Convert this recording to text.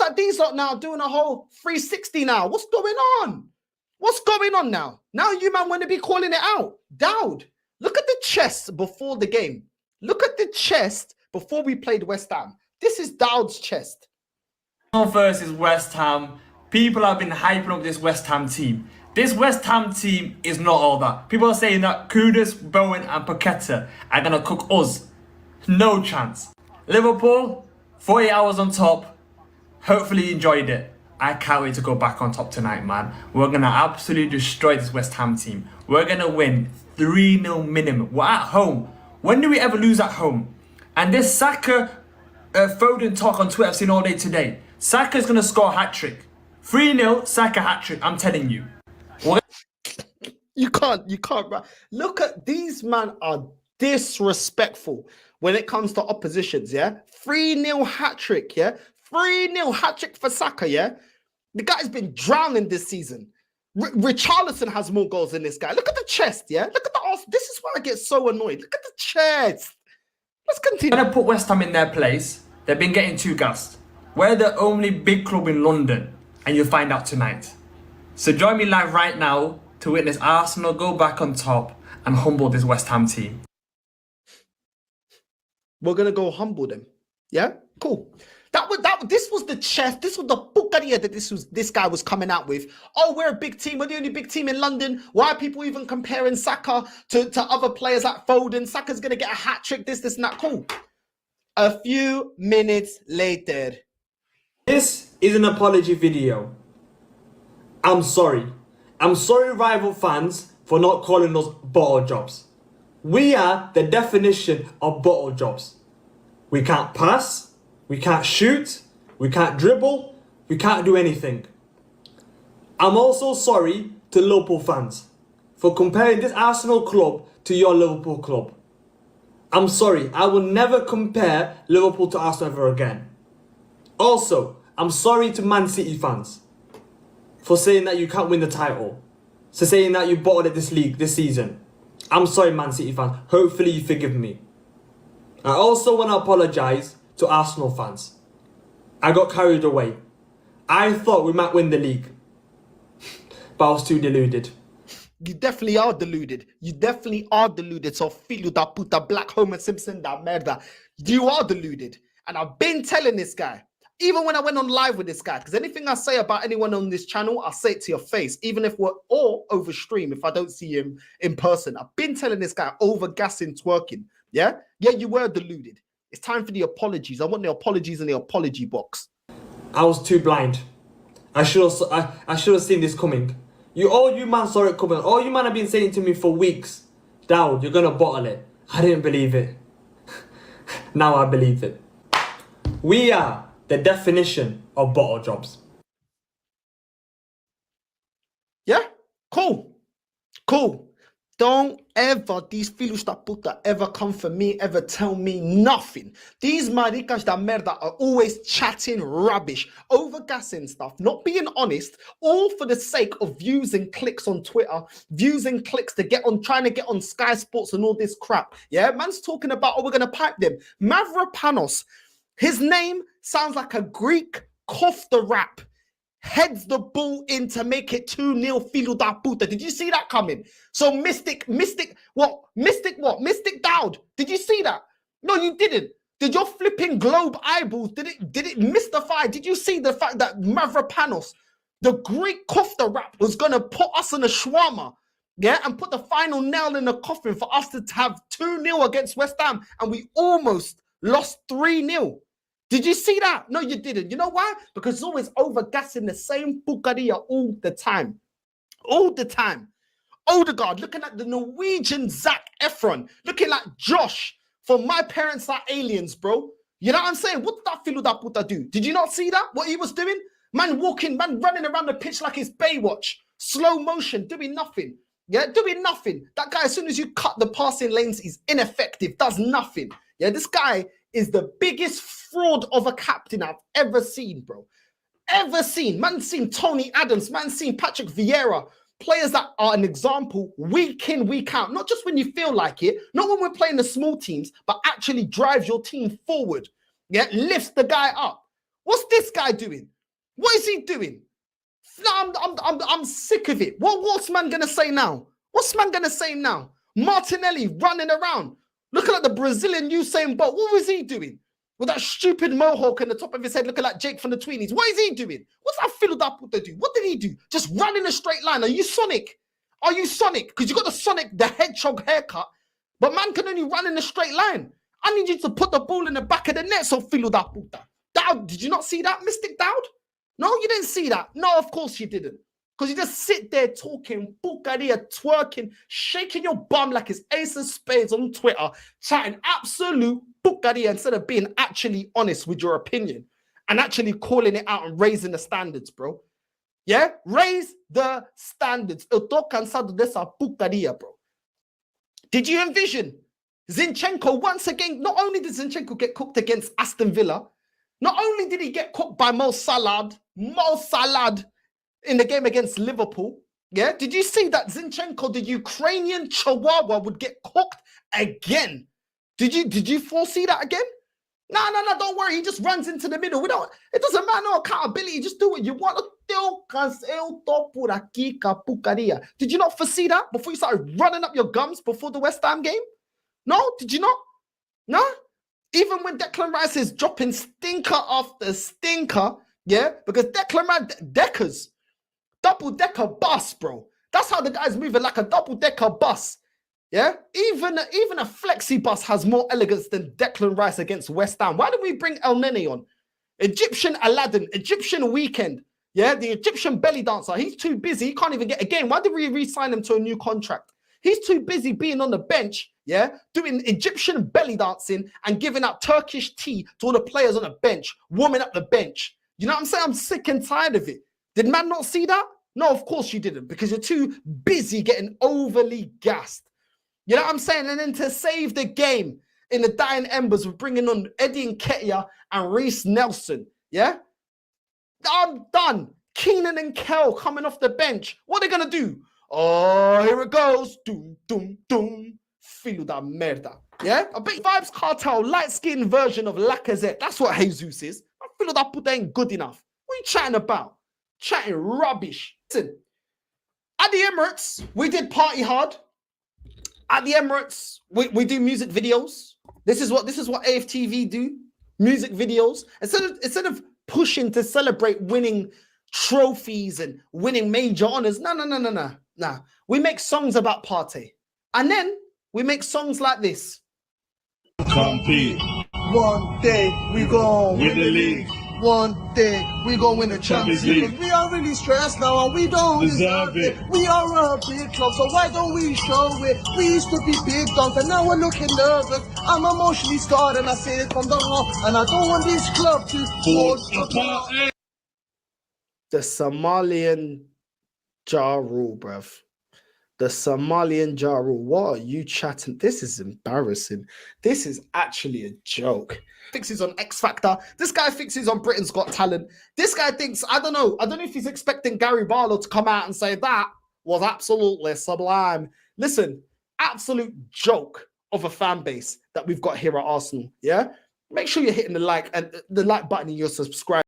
like these lot now doing a whole 360 now. What's going on? What's going on now? Now you man want to be calling it out. Dowd, look at the chest before the game. Look at the chest before we played West Ham. This is Dowd's chest. Versus West Ham. People have been hyping up this West Ham team. This West Ham team is not all that. People are saying that Kudus, Bowen and Paqueta are going to cook us. No chance. Liverpool, 48 hours on top. Hopefully you enjoyed it. I can't wait to go back on top tonight, man. We're going to absolutely destroy this West Ham team. We're going to win 3-0 minimum. We're at home. When do we ever lose at home? And this Saka Foden talk on Twitter I've seen all day today. Saka's going to score a hat-trick. 3-0, Saka hat-trick, I'm telling you. You can't, bro. Look at these men are disrespectful when it comes to oppositions, yeah? 3-0 hat-trick, yeah? 3-0 hat-trick for Saka, yeah? The guy's been drowning this season. Richarlison has more goals than this guy. Look at the chest, yeah? Look at the arse. This is why I get so annoyed. Look at the chest. Let's continue. I'm going to put West Ham in their place. They've been getting too gassed. We're the only big club in London, and you'll find out tonight. So join me live right now to witness Arsenal go back on top and humble this West Ham team. We're going to go humble them. Yeah? Cool. This was the chest. This was the bucaria that this guy was coming out with. Oh, we're a big team. We're the only big team in London. Why are people even comparing Saka to other players like Foden? Saka's going to get a hat-trick, this, and that. Cool. A few minutes later. This is an apology video. I'm sorry. I'm sorry, rival fans, for not calling us bottle jobs. We are the definition of bottle jobs. We can't pass. We can't shoot, we can't dribble, we can't do anything. I'm also sorry to Liverpool fans for comparing this Arsenal club to your Liverpool club. I'm sorry, I will never compare Liverpool to Arsenal ever again. Also, I'm sorry to Man City fans for saying that you can't win the title, for saying that you bottled at this league this season. I'm sorry, Man City fans. Hopefully you forgive me. I also want to apologise to Arsenal fans. I got carried away. I thought we might win the league, but I was too deluded. You definitely are deluded. You definitely are deluded. So filho da puta, black Homer Simpson da merda. You are deluded. And I've been telling this guy, even when I went on live with this guy, because anything I say about anyone on this channel, I'll say it to your face, even if we're all over stream, if I don't see him in person. I've been telling this guy over gassing, twerking. Yeah? Yeah, you were deluded. It's time for the apologies. I want the apologies in the apology box. I was too blind. I should have seen this coming. All you man saw it coming. All you man have been saying to me for weeks, Dowd, you're gonna bottle it. I didn't believe it. Now I believe it. We are the definition of bottle jobs. Yeah? Cool. Cool. Don't ever, these filhos da puta, ever come for me, ever tell me nothing. These maricas da merda are always chatting rubbish, overgassing stuff, not being honest, all for the sake of views and clicks on Twitter, views and clicks to get on, trying to get on Sky Sports and all this crap. Yeah, man's talking about, oh, we're going to pipe them. Mavropanos, his name sounds like a Greek kofta rap. Heads the ball in to make it 2-0 filho da puta. Did you see that coming? So Mystic Dowd. Did you see that? No, you didn't. Did your flipping globe eyeballs, did it mystify? Did you see the fact that Mavropanos, the Greek kofta rap, was gonna put us in a shawarma, yeah, and put the final nail in the coffin for us to have 2-0 against West Ham, and we almost lost 3-0. Did you see that? No, you didn't. You know why? Because it's always overgassing the same bucaria all the time. All the time. Odegaard looking at the Norwegian Zac Efron, looking like Josh from My Parents Are Aliens, bro. You know what I'm saying? What did that filho da puta do? Did you not see that? What he was doing? Man walking, man running around the pitch like it's Baywatch. Slow motion, doing nothing. Yeah, doing nothing. That guy, as soon as you cut the passing lanes, he's ineffective, does nothing. Yeah, this guy is the biggest fraud of a captain I've ever seen, bro. Ever seen. Man's seen Tony Adams. Man's seen Patrick Vieira. Players that are an example week in, week out. Not just when you feel like it. Not when we're playing the small teams, but actually drives your team forward. Yeah, lifts the guy up. What's this guy doing? What is he doing? No, I'm sick of it. What's man gonna say now? What's man gonna say now? Martinelli running around, looking like the Brazilian Usain Bolt. What was he doing? With that stupid mohawk in the top of his head, looking like Jake from the Tweenies. What is he doing? What's that filled up to do? What did he do? Just run in a straight line. Are you Sonic? Are you Sonic? Because you got the Sonic, the hedgehog haircut, but man can only run in a straight line. I need you to put the ball in the back of the net, so filled up. Dowd, did you not see that, Mystic Dowd? No, you didn't see that. No, of course you didn't. Because you just sit there talking, bucaria, twerking, shaking your bum like it's Ace of Spades on Twitter, chatting absolute bucaria instead of being actually honest with your opinion and actually calling it out and raising the standards, bro. Yeah? Raise the standards. Eu tô cansado dessa bucaria, bro. Did you envision Zinchenko once again? Not only did Zinchenko get cooked against Aston Villa, not only did he get cooked by Mo Salah in the game against Liverpool, yeah? Did you see that Zinchenko, the Ukrainian Chihuahua, would get cooked again? Did you foresee that again? No, don't worry. He just runs into the middle. It doesn't matter, no accountability. Just do what you want. Did you not foresee that before you started running up your gums before the West Ham game? No? Did you not? No? Even when Declan Rice is dropping stinker after stinker, yeah? Because Declan Rice, Deckers, double-decker bus, bro. That's how the guy's moving, like a double-decker bus, yeah? Even a flexi bus has more elegance than Declan Rice against West Ham. Why did we bring El Nene on? Egyptian Aladdin, Egyptian Weekend, yeah? The Egyptian belly dancer. He's too busy. He can't even get a game. Why did we re-sign him to a new contract? He's too busy being on the bench, yeah, doing Egyptian belly dancing and giving out Turkish tea to all the players on the bench, warming up the bench. You know what I'm saying? I'm sick and tired of it. Did man not see that? No, of course you didn't, because you're too busy getting overly gassed. You know what I'm saying? And then to save the game in the dying embers, we're bringing on Eddie Nketiah and Reece Nelson, yeah? I'm done. Keenan and Kel coming off the bench. What are they going to do? Oh, here it goes. Doom, doom, doom. Filo da merda. Yeah? I bet Vibes Cartel, light-skinned version of Lacazette. That's what Jesus is. I feel that puta ain't good enough. What are you chatting about? Chatting rubbish. Listen, at the Emirates, we did party hard. At the Emirates, we do music videos. This is what AFTV do. Music videos. Instead of pushing to celebrate winning trophies and winning major honors. No. We make songs about party. And then we make songs like this. Compete. One day we gon' Win the league. One day we gon' win the Champions League. We are really stressed now and we don't deserve it. We are a big club, so why don't we show it? We used to be big dogs and now we're looking nervous. I'm emotionally scarred and I say it from the heart, and I don't want this club to fall apart. The Somalian Ja Rule, bruv. The Somalian Ja Rule. What are you chatting? This is embarrassing. This is actually a joke. Fixes on X Factor. This guy fixes on Britain's Got Talent. This guy thinks, I don't know if he's expecting Gary Barlow to come out and say that was absolutely sublime. Listen, absolute joke of a fan base that we've got here at Arsenal. Yeah? Make sure you're hitting the like button and you're subscribed.